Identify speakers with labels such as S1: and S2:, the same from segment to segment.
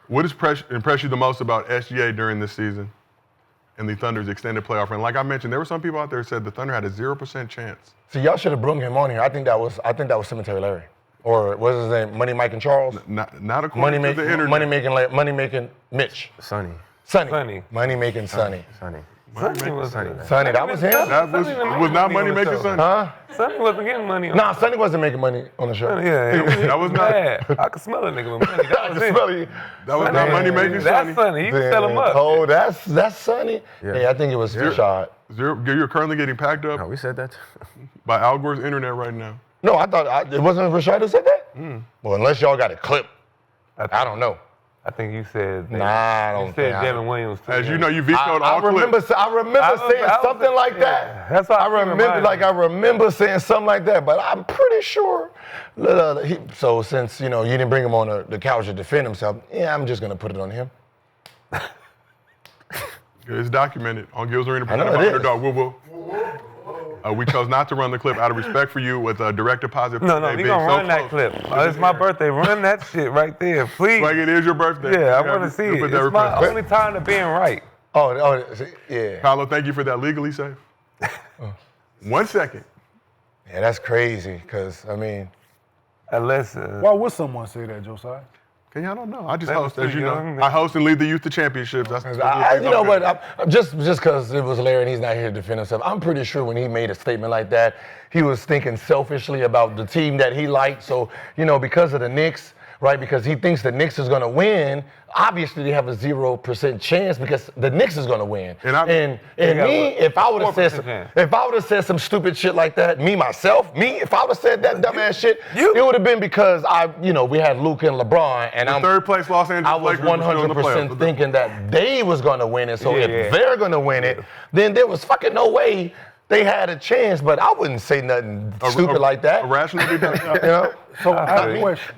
S1: What has impressed you the most about SGA during this season and the Thunder's extended playoff run? Like I mentioned, there were some people out there who said the Thunder had a 0% chance.
S2: See, y'all should have brought him on here. I think that was Cemetery Larry. Or what's his name? Money Mike and Charles?
S1: Not according to the internet.
S2: Money making Mitch.
S3: Sonny.
S2: Money making Sonny.
S3: Sonny was Sonny.
S2: Sonny, that was him?
S1: That was not Money Making Sonny.
S2: Huh?
S4: Sonny wasn't getting money on
S2: Nah, Sonny wasn't making money on the show.
S4: Yeah,
S1: that was not.
S4: I could smell a nigga with money. That was it.
S1: That was not Money Making Sonny.
S4: That's Sonny. You can sell him up.
S2: Oh, that's Sonny. Yeah, I think it was Shai.
S1: You're currently getting packed up.
S3: No, we said that.
S1: By Al Gore's internet right now.
S2: No, I thought it wasn't Rashad who said that? Well, unless y'all got a clip. I don't know.
S4: I think you said.
S2: Nah, I don't
S4: You said Devin Williams.
S1: As you know, you vetoed all clips.
S2: I remember saying something like that.
S4: That's what
S2: I remember saying something like that, but I'm pretty sure. So since you didn't bring him on the couch to defend himself, I'm just gonna put it on him.
S1: It's documented on Gills Arena.
S2: I know it is.
S1: Underdog. Woo. We chose not to run the clip out of respect for you with a direct deposit.
S4: No, we gonna run that clip. It's my birthday. Run that shit right there, please.
S1: Like it is your birthday.
S4: Yeah, I want to see it. It's my only time to being right.
S2: Oh, yeah.
S1: Paolo, thank you for that legally safe. 1 second.
S2: Yeah, that's crazy, because,
S4: Unless.
S5: Why would someone say that, Josiah?
S1: I don't know. I just
S4: That
S1: host,
S4: was
S1: as
S4: too
S1: you know.
S4: young.
S1: I host and lead the youth to championships. That's
S2: Just because it was Larry and he's not here to defend himself, I'm pretty sure when he made a statement like that, he was thinking selfishly about the team that he liked. So, because of the Knicks, right, because he thinks the Knicks is going to win, obviously they have a 0% chance because the Knicks is going to win. And if I would have said some stupid shit like that, if I would have said that dumbass shit, it would have been because we had Luka and LeBron, and I'm
S1: third place Los Angeles
S2: I was
S1: Lakers
S2: 100% thinking that they was going to win it. So if they're going to win it, then there was fucking no way they had a chance. But I wouldn't say nothing stupid like that.
S1: Irrationally,
S5: So I have a question.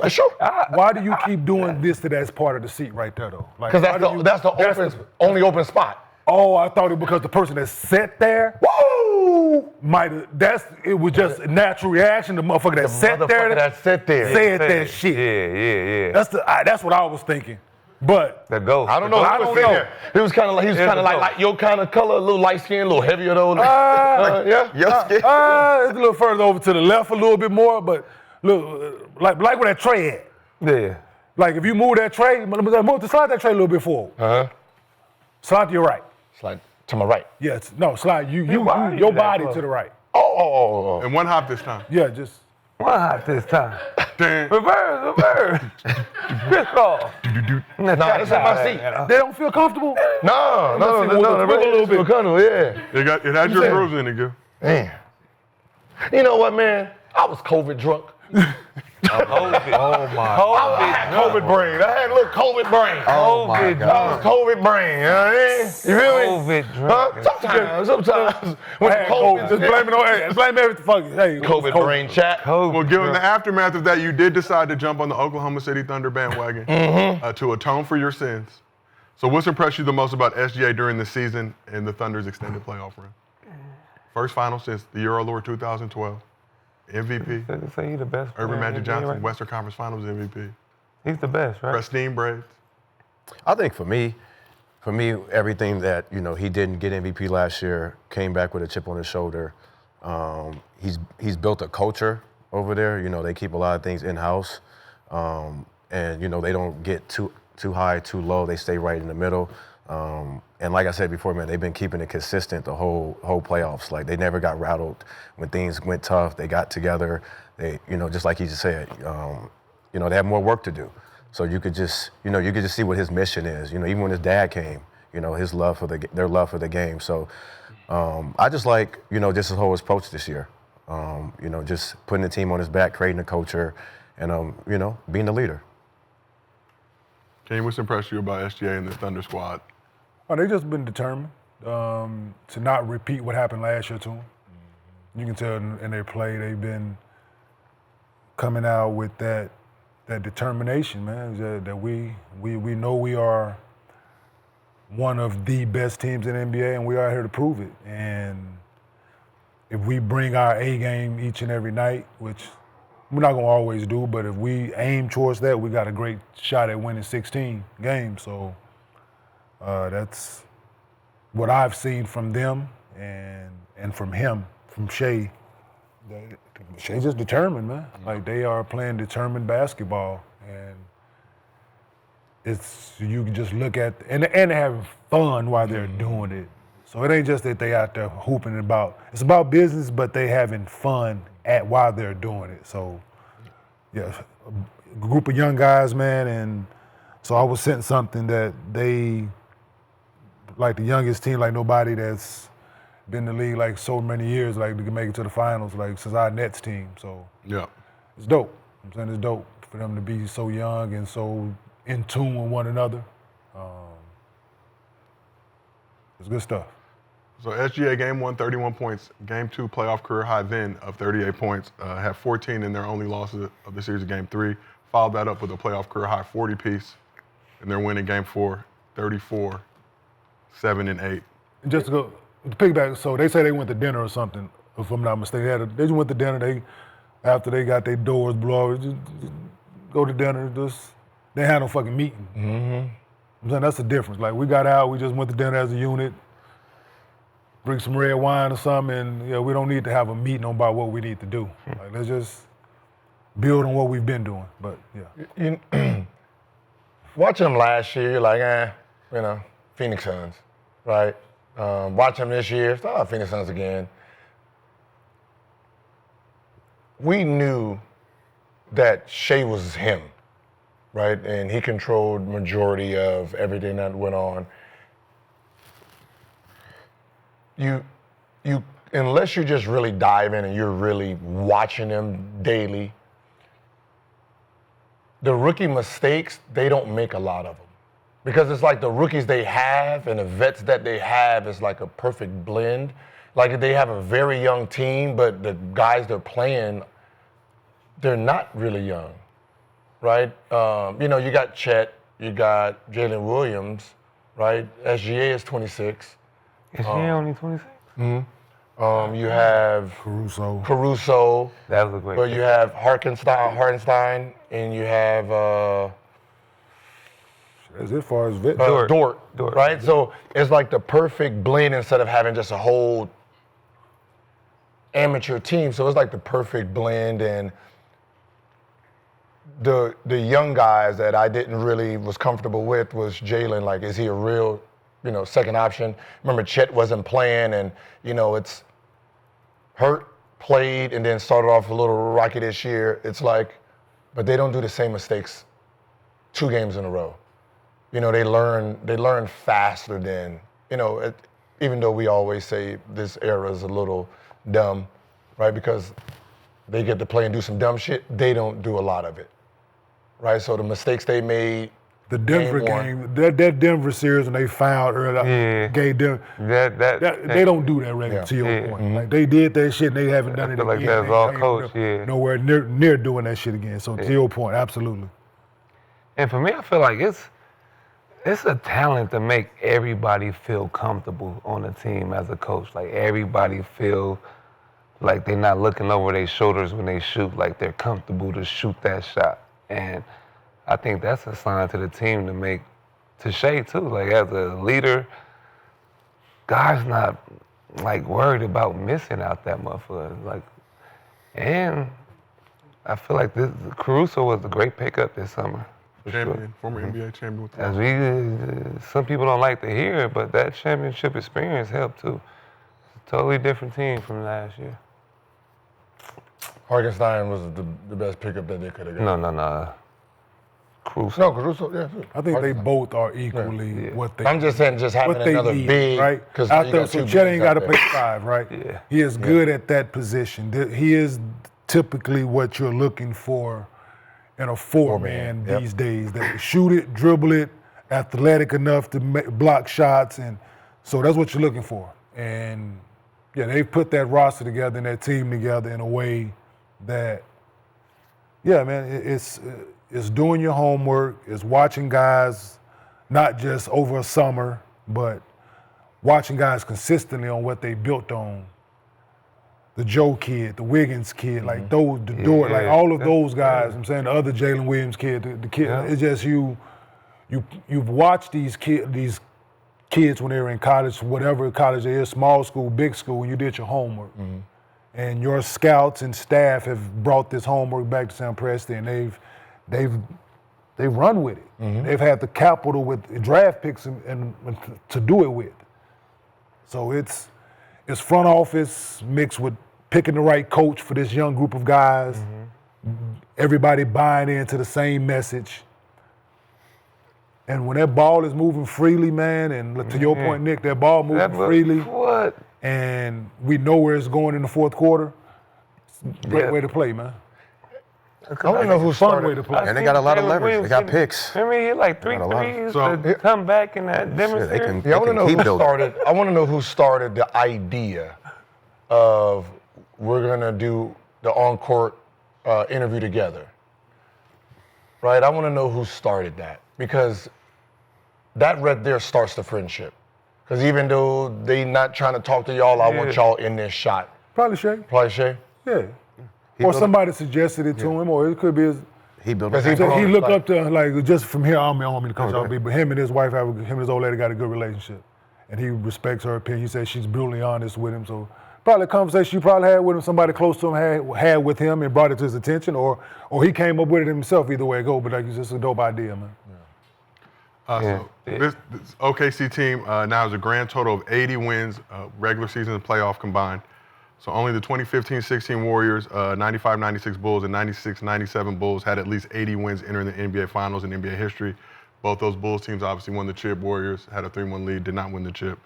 S2: Sure.
S5: Why do you keep doing this to that part of the seat right there, though?
S2: Because that's the only open spot.
S5: Oh, I thought it because the person that sat there.
S2: Woo!
S5: It was just a natural reaction. The motherfucker that sat there said that shit.
S4: Yeah.
S5: That's what I was thinking. But
S4: The ghost.
S2: I don't know.
S5: I don't know.
S2: He was kind of like your kind of color, a little light skin, a little heavier though.
S5: your skin. It's a little further over to the left a little bit more, but look, like where that tray at.
S4: Yeah.
S5: Like if you move that tray, slide that tray a little bit forward. Slide to your right.
S2: Slide to my right.
S5: Yes. No, slide your body to the right.
S2: Oh.
S1: And one hop this time.
S5: Yeah, just.
S4: One hot this time.
S1: Damn.
S4: Reverse. Crisscross.
S2: Nah, that's in my seat.
S5: They don't feel comfortable?
S2: No.
S5: A little bit.
S2: Yeah.
S1: It had your grooves in it, Gil.
S2: Man. You know what, man? I was COVID drunk. I had COVID brain. I had a little COVID brain. COVID brain. You know what I mean? You feel me?
S4: COVID drunk.
S2: Sometimes. When
S5: COVID, just blame it on blame everything. Fuck it. Hey,
S2: COVID brain chat.
S1: Well, given the aftermath of that, you did decide to jump on the Oklahoma City Thunder bandwagon to atone for your sins. So what's impressed you the most about SGA during the season and the Thunder's extended playoff run? First final since the Euro Lure 2012. MVP.
S4: Say he's the best.
S1: Urban Magic Johnson,
S4: right?
S1: Western Conference Finals MVP.
S4: He's the best, right?
S1: Pristine braids.
S3: I think for me, everything that he didn't get MVP last year came back with a chip on his shoulder. He's built a culture over there. They keep a lot of things in house, and they don't get too high, too low. They stay right in the middle. And like I said before, man, they've been keeping it consistent the whole playoffs. Like they never got rattled when things went tough. They got together. They, just like he just said, they have more work to do. So you could just see what his mission is. Even when his dad came, his love for their love for the game. So I just like, just his whole approach this year. Just putting the team on his back, creating a culture, and being the leader.
S1: Kenny, what's impressed you about SGA and this Thunder squad?
S5: Oh, they've just been determined to not repeat what happened last year to them. You can tell in their play they've been coming out with that determination, man. That we know we are one of the best teams in the NBA, and we are here to prove it. And if we bring our A game each and every night, which we're not going to always do, but if we aim towards that, we got a great shot at winning 16 games. So that's what I've seen from them and from him, from Shai. Shai's just determined, man. Like, they are playing determined basketball, and you can just look at and they're having fun while they're doing it. So it ain't just that they out there hooping about. It's about business, but they having fun while they're doing it. So, yeah, a group of young guys, man, and so I was sent something that they, like the youngest team, like nobody that's been in the league like so many years, like to make it to the finals, like since our Nets team. So
S1: Yeah.
S5: it's dope. I'm saying it's dope for them to be so young and so in tune with one another. It's good stuff.
S1: So SGA game 1, 31 points. Game 2, playoff career high then of 38 points. Had 14 in their only losses of the series of game 3. Followed that up with a playoff career high 40 piece. And they're winning game 4, 34, 7 and 8.
S5: And just to go to piggyback, so they say they went to dinner or something, if I'm not mistaken. They just went to dinner. After they got their doors blown, just go to dinner. They had no fucking meeting.
S2: Mm-hmm.
S5: I'm saying that's the difference. Like, we got out, we just went to dinner as a unit, drink some red wine or something, and we don't need to have a meeting about what we need to do. Like, let's just build on what we've been doing. But yeah.
S2: Watching them last year, you're like, Phoenix Suns, right? Watching them this year, Phoenix Suns again. We knew that Shai was him, right? And he controlled majority of everything that went on. You unless you just really dive in and you're really watching them daily, the rookie mistakes, they don't make a lot of them. Because it's like the rookies they have and the vets that they have is like a perfect blend. Like, they have a very young team, but the guys they're playing, they're not really young, right? You got Chet, you got Jalen Williams, right? SGA is 26.
S4: Is she only 26?
S2: Mm-hmm. You have
S5: Caruso.
S4: That was a great
S2: but you have Hartenstein, and you have
S5: As far as vet.
S2: Dort, right? So it's like the perfect blend instead of having just a whole amateur team. So it's like the perfect blend, and the young guys that I was comfortable with was Jalen. Like, is he a real, second option? Remember, Chet wasn't playing, and it's hurt, played, and then started off a little rocky this year. It's like, but they don't do the same mistakes 2 games in a row. They learn faster than, even though we always say this era is a little dumb, right? Because they get to play and do some dumb shit, they don't do a lot of it, right? So the mistakes they made.
S5: The Denver game, that Denver series, when they fouled earlier, gave them. They don't do that regularly, to your point. Like, they did that shit, and they haven't done it again.
S4: Like that's all coach,
S5: Nowhere near doing that shit again. So to your point, absolutely.
S4: And for me, I feel like it's a talent to make everybody feel comfortable on the team as a coach. Like, everybody feel like they're not looking over their shoulders when they shoot, like they're comfortable to shoot that shot. And I think that's a sign to the team to Shai too. Like, as a leader, guys not like worried about missing out that motherfucker. Like, and I feel like Caruso was a great pickup this summer.
S1: Champion, former NBA champion with the
S4: some people don't like to hear it, but that championship experience helped too. It's a totally different team from last year.
S2: Hartenstein was the best pickup that they could have got.
S4: No. Caruso.
S2: No, Caruso, yeah.
S5: I think they both are equally what they.
S2: I'm just saying, just having another
S5: need,
S2: big,
S5: right?
S2: Because
S5: so Chet ain't got to play 5, right?
S4: Yeah.
S5: He is good at that position. He is typically what you're looking for in a 4-man these days. That can shoot it, dribble it, athletic enough to block shots, and so that's what you're looking for. And yeah, they put that roster together and that team together in a way that, yeah, man, it's doing your homework, it's watching guys, not just over a summer, but watching guys consistently on what they built on the Joe kid, the Wiggins kid, like those, the Dort, like all of those guys. I'm saying the other Jalen Williams kid, the kid. It's just you've watched these kids when they were in college, whatever college it is, small school, big school, and you did your homework. And your scouts and staff have brought this homework back to Sam Presti, and they've run with it. They've had the capital with draft picks and to do it with. So it's front office mixed with picking the right coach for this young group of guys. Everybody buying into the same message. And when that ball is moving freely, man, and to your point, Nick, that ball moving freely.
S4: What?
S5: And we know where it's going in the fourth quarter. It's a great way to play, man.
S2: I want to know who
S5: Fun way
S2: started.
S5: to play.
S3: And they got a lot of leverage. They got picks.
S4: Remember, he hit like 3
S3: Got a lot.
S4: threes
S1: So-
S4: to come back in that Denver
S3: Shit, they
S4: series.
S3: can,
S2: Yeah, I want to know
S3: keep
S2: who
S3: building.
S2: started. I want to know who started the idea of we're gonna do the on-court interview together. Right? I want to know who started that, because that right there starts the friendship. Because even though they not trying to talk to y'all, I want y'all in this shot.
S5: Probably Shai.
S2: Probably Shai.
S5: Yeah. Or somebody suggested it to him, or it could be his.
S3: He built
S2: Because
S3: a
S2: he
S5: So he
S2: brought-
S5: look
S2: like-
S5: up to, like, just from here, I don't mean to cut y'all,
S3: Okay.
S5: but him and his wife, him and his old lady got a good relationship. And he respects her opinion. He says she's brutally honest with him. So probably a conversation you probably had with him, somebody close to him had with him and brought it to his attention, or he came up with it himself, either way it go. But like, it's just a dope idea, man.
S1: So this OKC team now has a grand total of 80 wins, regular season and playoff combined. So only the 2015-16 Warriors, 95-96 Bulls, and 96-97 Bulls had at least 80 wins entering the NBA Finals in NBA history. Both those Bulls teams obviously won the chip. Warriors had a 3-1 lead, did not win the chip.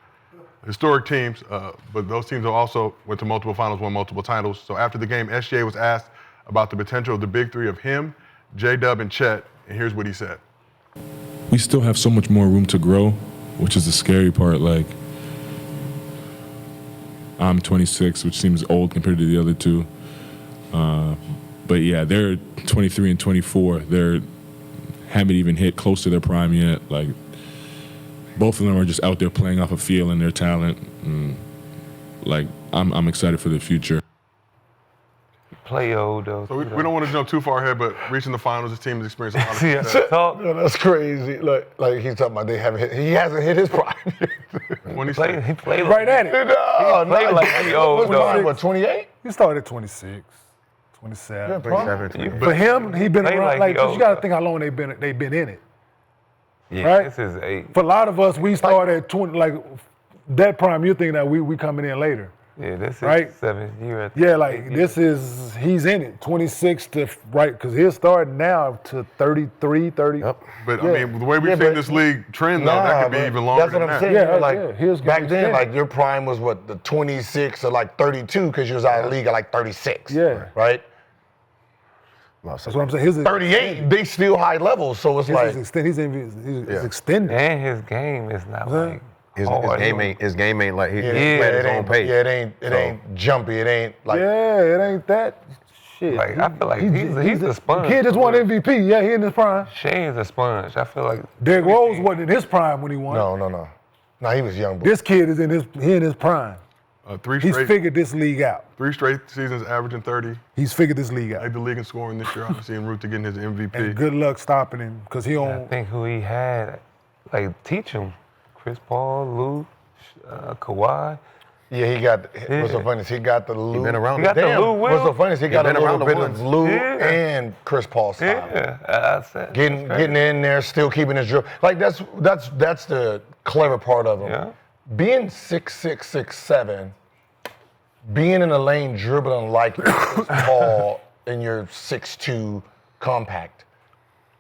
S1: Historic teams, but those teams also went to multiple finals, won multiple titles. So after the game, SGA was asked about the potential of the big three of him, J-Dub, and Chet, and here's what he said.
S6: We still have so much more room to grow, which is the scary part. Like, I'm 26, which seems old compared to the other two. But yeah, they're 23 and 24. They haven't even hit close to their prime yet. Like, both of them are just out there playing off a feel and their talent. And, like, I'm excited for the future.
S4: Play old though.
S1: So we don't want to jump too far ahead, but reaching the finals, this team has experienced a lot of
S4: See,
S1: success.
S4: talk.
S2: No, that's crazy. Like he's talking about they haven't hit. He hasn't hit his prime.
S4: He played
S5: Right at it.
S2: No,
S4: played like he old, though.
S2: What, 28?
S5: He started at 26, 27.
S3: 27.
S5: For him, he been
S4: Play
S5: around,
S4: like
S5: like,
S4: he
S5: 'cause you
S4: old,
S5: got to
S4: though.
S5: think how long they've been in it.
S4: Yeah,
S5: Right?
S4: this is 8.
S5: For a lot of us, we started at 20, like that prime. You're thinking that we coming in later.
S4: Yeah, this is
S5: Right?
S4: 7th year.
S5: Yeah, like this is, he's in it. 26 to, right, because he'll start now to 33, 30.
S3: Yep.
S1: But
S5: Yeah.
S1: I mean, the way we've
S2: Yeah,
S1: seen
S2: but-
S1: this league trend, though, that could be
S2: but
S1: even longer
S2: That's what
S1: than
S2: I'm
S1: that.
S2: saying.
S5: Yeah,
S2: Like,
S5: yeah, he was
S2: back
S5: getting
S2: then,
S5: extended.
S2: like your prime was what, the 26 or like 32, because you was out of the league at like 36.
S5: Yeah.
S2: Right?
S5: That's what I'm saying. His
S2: 38, they still high levels, so it's like.
S5: He's extended.
S4: And his game is not like
S3: His
S4: hard.
S3: game ain't like he
S2: Yeah,
S3: playing at his
S2: it
S3: own
S2: ain't,
S3: pace.
S2: yeah, it ain't jumpy. It ain't like.
S5: Yeah, it ain't that shit.
S4: Like, I feel like he's the sponge.
S5: Kid just won MVP. Yeah, he in his prime.
S4: Shai is a sponge. I feel like
S5: Derrick Rose wasn't in his prime when he won.
S2: No. No, he was young. But
S5: This kid is in his prime. He's
S1: Three
S5: figured this league out.
S1: straight seasons averaging 30.
S5: He's figured this league out.
S1: Led the league in scoring this year, obviously, en route to getting his MVP.
S5: And good luck stopping him, because he
S4: I
S5: don't.
S4: think who he had, like, teach him. Chris Paul, Lou, Kawhi.
S2: yeah, he got. What's so funny is he got the Lou.
S3: been around
S4: He got the
S2: Damn,
S4: Lou
S2: what's so
S4: Will.
S2: funny is he got a
S3: been around
S2: little
S3: the
S2: bit of
S3: ones.
S2: Lou
S4: Yeah.
S2: and Chris Paul style.
S4: Yeah, I said.
S2: Getting in there, still keeping his dribble. Like that's the clever part of him.
S4: Yeah.
S2: Being 6'6", 6'7", being in the lane dribbling like Chris Paul and you're 6'2", compact.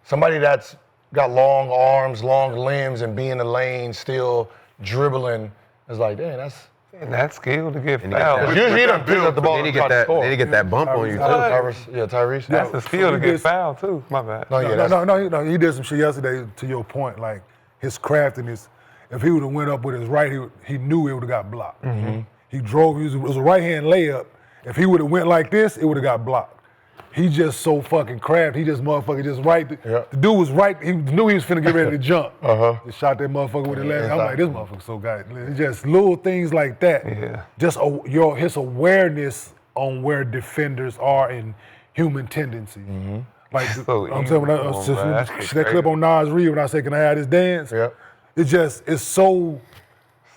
S2: Somebody that's got long arms, long limbs, and being in the lane still dribbling is like, damn, that's.
S4: And that skill to get
S3: And he got
S4: fouled.
S3: that-
S2: Usually he
S1: that
S2: don't pick up the ball
S3: Then he
S2: and
S3: get
S2: try to
S3: that.
S2: score.
S3: Then he get that bump on you too.
S2: Tyrese.
S4: That's the skill to
S5: he
S4: get
S5: did-
S4: fouled too. My bad.
S2: No, yeah,
S5: No, he did some shit yesterday, to your point, like his craftiness. If he would have went up with his right, he knew it would have got blocked. He drove, it was a right-hand layup. If he would have went like this, it would have got blocked. He just so fucking crafty. He just motherfucking just right.
S2: Yeah.
S5: The dude was right. He knew he was finna get ready to jump. Just shot that motherfucker with the left. I'm like, this motherfucker so good. It's just little things like that.
S4: Yeah.
S5: Just his awareness on where defenders are in human tendencies. Like
S4: So
S5: I'm
S4: easy.
S5: saying, when I,
S4: Come on,
S5: see
S4: man. That shit
S5: that clip
S4: crazy.
S5: on Nas Reed when I say, "Can I have this dance?"
S2: Yep.
S5: It's so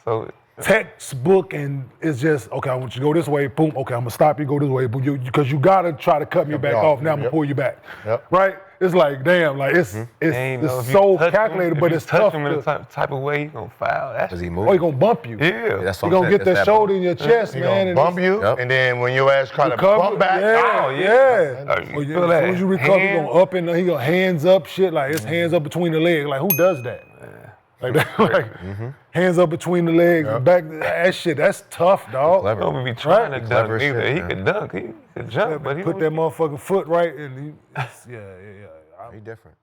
S4: So
S5: textbook, and it's just okay. I want you to go this way. Boom. Okay, I'm gonna stop you. Go this way. Boom. Because you gotta try to cut me back off. Now I'm gonna pull you back.
S2: Yep.
S5: Right. It's like damn. Like it's
S4: ain't know
S5: it's
S4: if you
S5: so
S4: touch
S5: calculated,
S4: him,
S5: but
S4: if you
S5: it's
S4: touch
S5: tough.
S4: him in
S5: To,
S4: a type of way, he gonna foul. That's
S3: Does he
S5: oh,
S3: move?
S5: he gonna bump you.
S4: yeah.
S3: That's
S5: He
S3: what I'm
S5: gonna
S3: saying.
S5: get
S3: It's
S5: that
S3: that
S5: shoulder in your chest,
S2: He
S5: man.
S2: gonna bump you,
S3: Yep.
S2: and then when your ass try to
S5: Recover,
S2: bump back,
S5: yeah,
S4: oh,
S5: yeah.
S4: yeah.
S5: Well,
S4: You
S5: yeah,
S4: feel
S5: as
S4: that
S5: soon as you recover, he
S4: hand?
S5: gonna up and he gonna hands up shit like it's hands up between the legs. Like who does that? Like that, like hands up between the legs, back. That shit, that's tough, dog.
S3: Clever.
S4: He don't be trying to
S3: Clever
S4: dunk either.
S3: shit,
S4: He
S3: man.
S4: could dunk. He could jump, but he
S5: Put that motherfucking foot right, and yeah.
S3: He different.